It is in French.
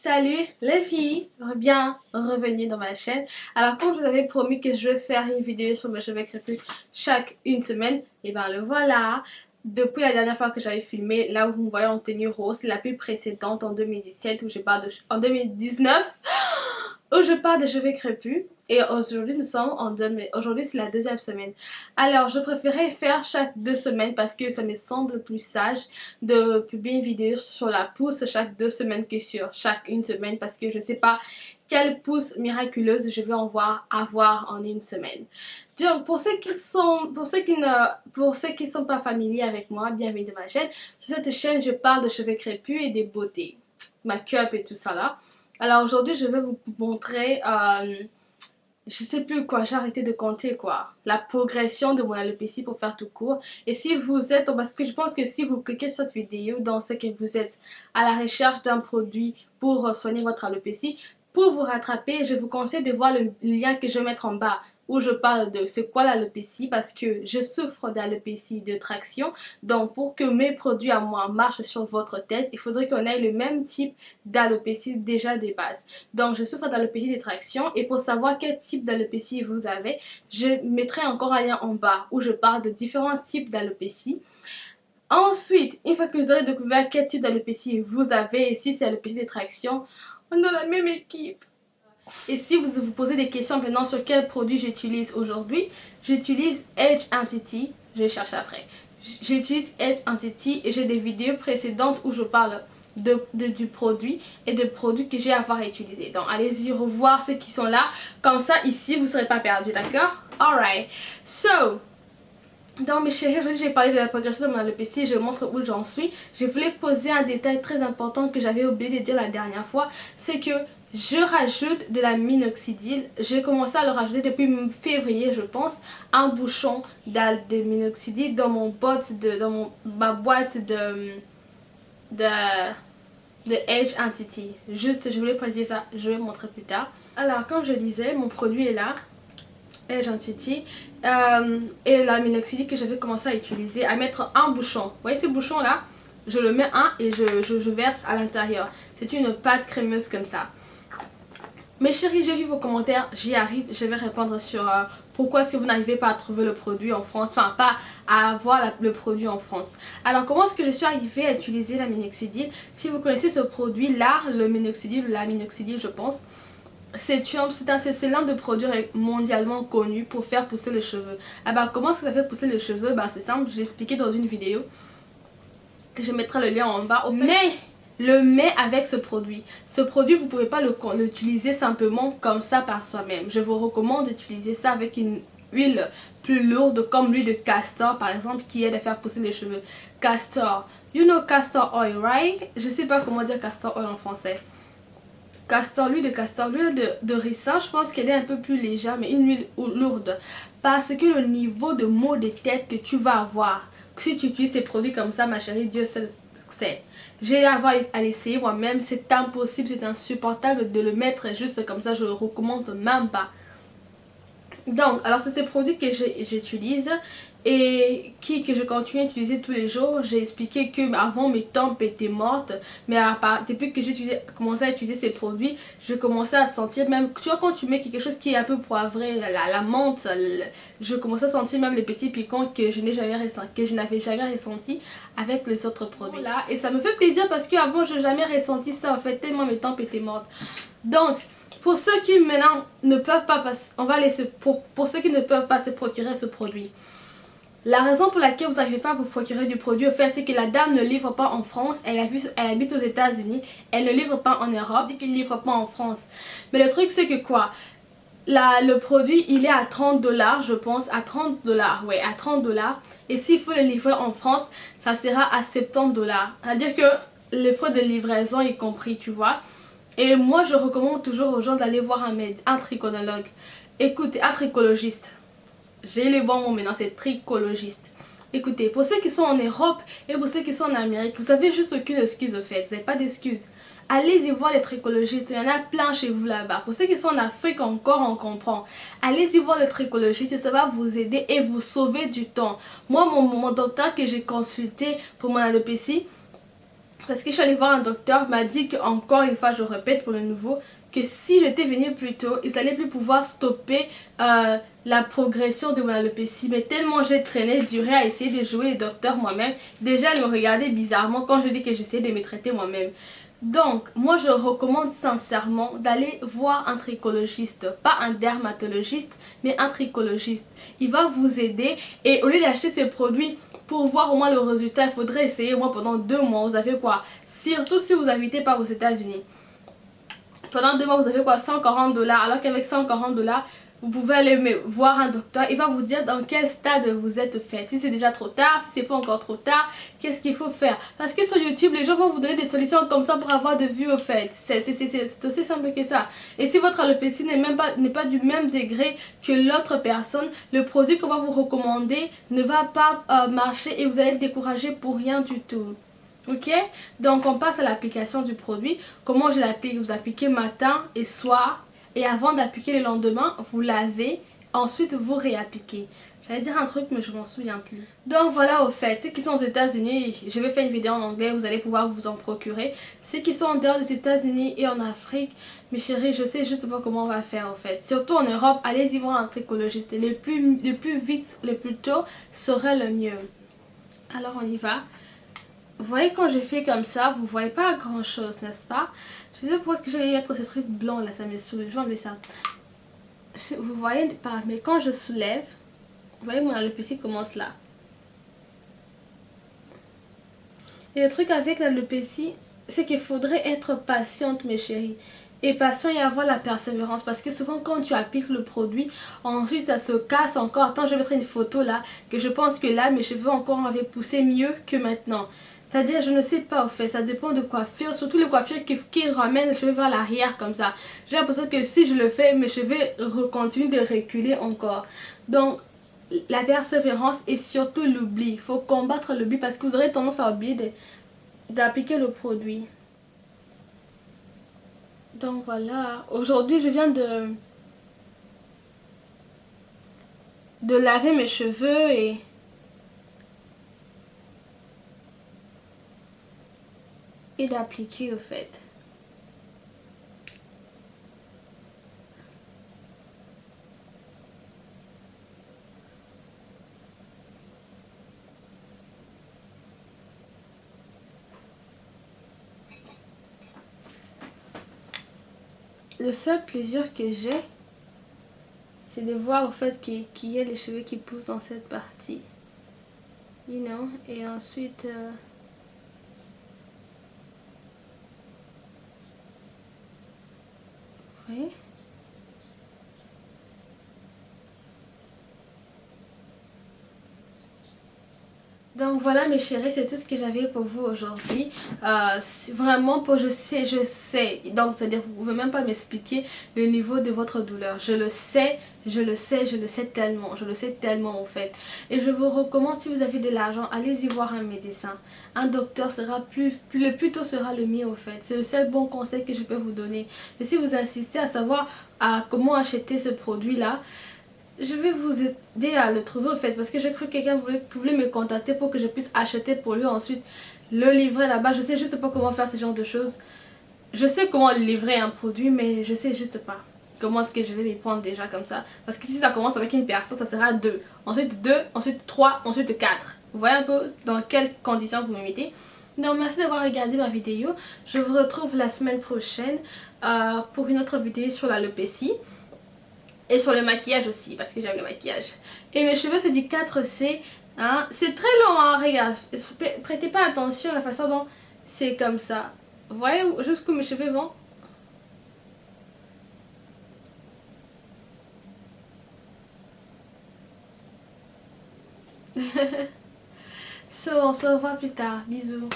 Salut les filles, bienvenue dans ma chaîne. Alors comme je vous avais promis que je vais faire une vidéo sur mes cheveux crépus chaque une semaine, et ben le voilà. Depuis la dernière fois que j'avais filmé, là où vous me voyez en tenue rose, la plus précédente en 2017 où je parle de... en 2019 où je parle de cheveux crépus. Et aujourd'hui nous sommes en aujourd'hui c'est la deuxième semaine. Alors je préférais faire chaque 2 semaines parce que ça me semble plus sage de publier une vidéo sur la pousse chaque 2 semaines que sur chaque une semaine, parce que je sais pas quelle pousse miraculeuse je vais avoir en une semaine. Donc pour ceux qui sont pas familiers avec moi, bienvenue dans ma chaîne. Sur cette chaîne je parle de cheveux crépus et des beautés, make-up et tout ça là. Alors aujourd'hui je vais vous montrer je sais plus quoi, j'ai arrêté de compter quoi, la progression de mon alopécie pour faire tout court. Et si vous êtes, parce que je pense que si vous cliquez sur cette vidéo, dans ce que vous êtes à la recherche d'un produit pour soigner votre alopécie, pour vous rattraper, je vous conseille de voir le lien que je vais mettre en bas où je parle de c'est quoi l'alopécie, parce que je souffre d'alopécie de traction. Donc pour que mes produits à moi marchent sur votre tête, il faudrait qu'on ait le même type d'alopécie déjà de base. Donc je souffre d'alopécie de traction, et pour savoir quel type d'alopécie vous avez, je mettrai encore un lien en bas où je parle de différents types d'alopécie. Ensuite, une fois que vous aurez découvert quel type d'alopécie vous avez et si c'est l'alopécie de traction, on est dans la même équipe. Et si vous vous posez des questions maintenant sur quel produit j'utilise aujourd'hui, j'utilise Edge Entity, je vais chercher après. J'utilise Edge Entity et j'ai des vidéos précédentes où je parle du produit et des produits que j'ai à avoir utilisés. Donc allez-y revoir ceux qui sont là, comme ça ici vous ne serez pas perdu, d'accord? Alright, so donc mes chéris, aujourd'hui je vais parler de la progression de mon alopécie et je vous montre où j'en suis. Je voulais poser un détail très important que j'avais oublié de dire la dernière fois, c'est que je rajoute de la minoxidil. J'ai commencé à le rajouter depuis février je pense, un bouchon de minoxidil dans mon ma boîte de Edge Entity. Juste je voulais préciser ça, je vais vous montrer plus tard. Alors comme je disais, mon produit est là, Edge Entity, et la minoxidil que j'avais commencé à utiliser, à mettre un bouchon. Vous voyez ce bouchon là, je le mets un et je verse à l'intérieur. C'est une pâte crémeuse comme ça. Mes chéris, j'ai vu vos commentaires, j'y arrive, je vais répondre sur pourquoi est-ce que vous n'arrivez pas à trouver le produit en France, enfin pas à avoir le produit en France. Alors comment est-ce que je suis arrivée à utiliser la minoxidil? Si vous connaissez ce produit là, le minoxidil, la minoxidil je pense, c'est l'un des produits mondialement connus pour faire pousser les cheveux. Ah bah comment est-ce que ça fait pousser les cheveux? Bah c'est simple, je l'ai expliqué dans une vidéo que je mettrai le lien en bas. Mais avec ce produit vous pouvez pas l'utiliser simplement comme ça par soi-même. Je vous recommande d'utiliser ça avec une huile plus lourde comme l'huile de castor par exemple, qui aide à faire pousser les cheveux. Castor, you know castor oil, right? Je sais pas comment dire castor oil en français. L'huile de ricin, je pense qu'elle est un peu plus légère, mais une huile lourde, parce que le niveau de maux de tête que tu vas avoir si tu utilises ces produits comme ça, ma chérie, Dieu seul sait. J'ai à l'essayer moi-même, c'est impossible, c'est insupportable de le mettre juste comme ça, je le recommande même pas. Donc, alors c'est ces produits que j'utilise et que je continue à utiliser tous les jours. J'ai expliqué que avant mes tempes étaient mortes, mais depuis que j'ai commencé à utiliser ces produits, je commençais à sentir même, tu vois, quand tu mets quelque chose qui est un peu poivré, la menthe, je commençais à sentir même les petits piquants que je n'avais jamais ressenti avec les autres produits là. Et ça me fait plaisir parce qu'avant je n'ai jamais ressenti ça en fait, tellement mes tempes étaient mortes. Donc pour ceux qui maintenant ne peuvent pas, pour ceux qui ne peuvent pas se procurer ce produit, la raison pour laquelle vous n'arrivez pas à vous procurer du produit, au fait, c'est que la dame ne livre pas en France. Elle habite aux États-Unis, elle ne livre pas en Europe, elle dit qu'il ne livre pas en France. Mais le truc c'est que quoi, le produit il est à 30 $, je pense, à 30 $, ouais, à 30 $. Et s'il faut le livrer en France, ça sera à 70 $. C'est-à-dire que les frais de livraison est compris, tu vois. Et moi je recommande toujours aux gens d'aller voir un trichologue. Écoutez, un trichologiste. J'ai les bons mots maintenant, c'est trichologiste. Écoutez, pour ceux qui sont en Europe et pour ceux qui sont en Amérique, vous avez juste aucune excuse au fait, vous n'avez pas d'excuse. Allez-y voir les trichologistes, il y en a plein chez vous là-bas. Pour ceux qui sont en Afrique encore, on comprend. Allez-y voir le trichologiste et ça va vous aider et vous sauver du temps. Moi, mon docteur que j'ai consulté pour mon alopécie, Parce que je suis allée voir un docteur, m'a dit que encore une fois, je répète pour le nouveau, que si j'étais venue plus tôt, ils n'allaient plus pouvoir stopper la progression de mon alopécie. Mais tellement j'ai traîné, duré à essayer de jouer les docteurs moi-même, déjà elle me regardait bizarrement quand je dis que j'essayais de me traiter moi-même. Donc, moi je recommande sincèrement d'aller voir un trichologiste, pas un dermatologiste, mais un trichologiste. Il va vous aider et au lieu d'acheter ces produits pour voir au moins le résultat, il faudrait essayer au moins pendant 2 mois. Vous avez quoi? Surtout si vous habitez pas aux États-Unis. Pendant 2 mois, vous avez quoi? 140 $. Alors qu'avec 140 $, vous pouvez aller voir un docteur. Il va vous dire dans quel stade vous êtes fait. Si c'est déjà trop tard, si c'est pas encore trop tard, qu'est-ce qu'il faut faire. Parce que sur YouTube, les gens vont vous donner des solutions comme ça pour avoir de vues au fait. C'est aussi simple que ça. Et si votre alopécie n'est pas du même degré que l'autre personne, le produit qu'on va vous recommander ne va pas marcher et vous allez être découragé pour rien du tout. Ok, donc on passe à l'application du produit. Comment je l'applique? Vous appliquez matin et soir, et avant d'appliquer le lendemain, vous lavez, ensuite vous réappliquez. J'allais dire un truc mais je m'en souviens plus. Donc voilà, au fait, ceux qui sont aux États-Unis, je vais faire une vidéo en anglais, vous allez pouvoir vous en procurer. Ceux qui sont en dehors des États-Unis et en Afrique, mes chéris, je sais juste pas comment on va faire, au fait. Surtout en Europe, allez-y voir un tricologiste. Le plus vite, le plus tôt serait le mieux. Alors on y va. Vous voyez, quand je fais comme ça, vous voyez pas grand chose, n'est-ce pas? Je sais pas pourquoi je vais mettre ce truc blanc là, ça me saoule. Je vais enlever ça. Vous voyez pas, mais quand je soulève, vous voyez mon alopécie commence là. Et le truc avec l'alopécie, c'est qu'il faudrait être patiente, mes chéris. Et patient et avoir la persévérance, parce que souvent quand tu appliques le produit, ensuite ça se casse encore. Attends, je vais mettre une photo là, que je pense que là mes cheveux encore avaient poussé mieux que maintenant. C'est-à-dire, je ne sais pas, au fait, ça dépend de coiffure, surtout les coiffures qui ramènent les cheveux vers l'arrière comme ça. J'ai l'impression que si je le fais, mes cheveux continuent de reculer encore. Donc, la persévérance et surtout l'oubli. Il faut combattre l'oubli parce que vous aurez tendance à oublier d'appliquer le produit. Donc voilà, aujourd'hui je viens de laver mes cheveux et d'appliquer, au fait. Le seul plaisir que j'ai, c'est de voir au fait qu'il y a les cheveux qui poussent dans cette partie. You know? Et ensuite... Vous voyez? Donc voilà mes chéris, c'est tout ce que j'avais pour vous aujourd'hui. Vraiment, je sais. Donc c'est-à-dire, vous ne pouvez même pas m'expliquer le niveau de votre douleur. Je le sais tellement en fait. Et je vous recommande, si vous avez de l'argent, allez-y voir un médecin. Un docteur sera le plus tôt sera le mieux au fait. C'est le seul bon conseil que je peux vous donner. Mais si vous insistez à savoir comment acheter ce produit-là, je vais vous aider à le trouver au fait, parce que j'ai cru que quelqu'un voulait me contacter pour que je puisse acheter pour lui, ensuite le livrer là-bas. Je sais juste pas comment faire ce genre de choses. Je sais comment livrer un produit, mais je sais juste pas comment est-ce que je vais m'y prendre déjà comme ça. Parce que si ça commence avec une personne, ça sera 2. Ensuite 2, ensuite 3, ensuite 4. Vous voyez un peu dans quelles conditions vous me mettez. Donc merci d'avoir regardé ma vidéo. Je vous retrouve la semaine prochaine pour une autre vidéo sur l'alopécie. Et sur le maquillage aussi, parce que j'aime le maquillage. Et mes cheveux, c'est du 4C. Hein. C'est très long, hein, regarde. Prêtez pas attention à la façon dont c'est comme ça. Vous voyez jusqu'où mes cheveux vont? So, on se revoit plus tard. Bisous.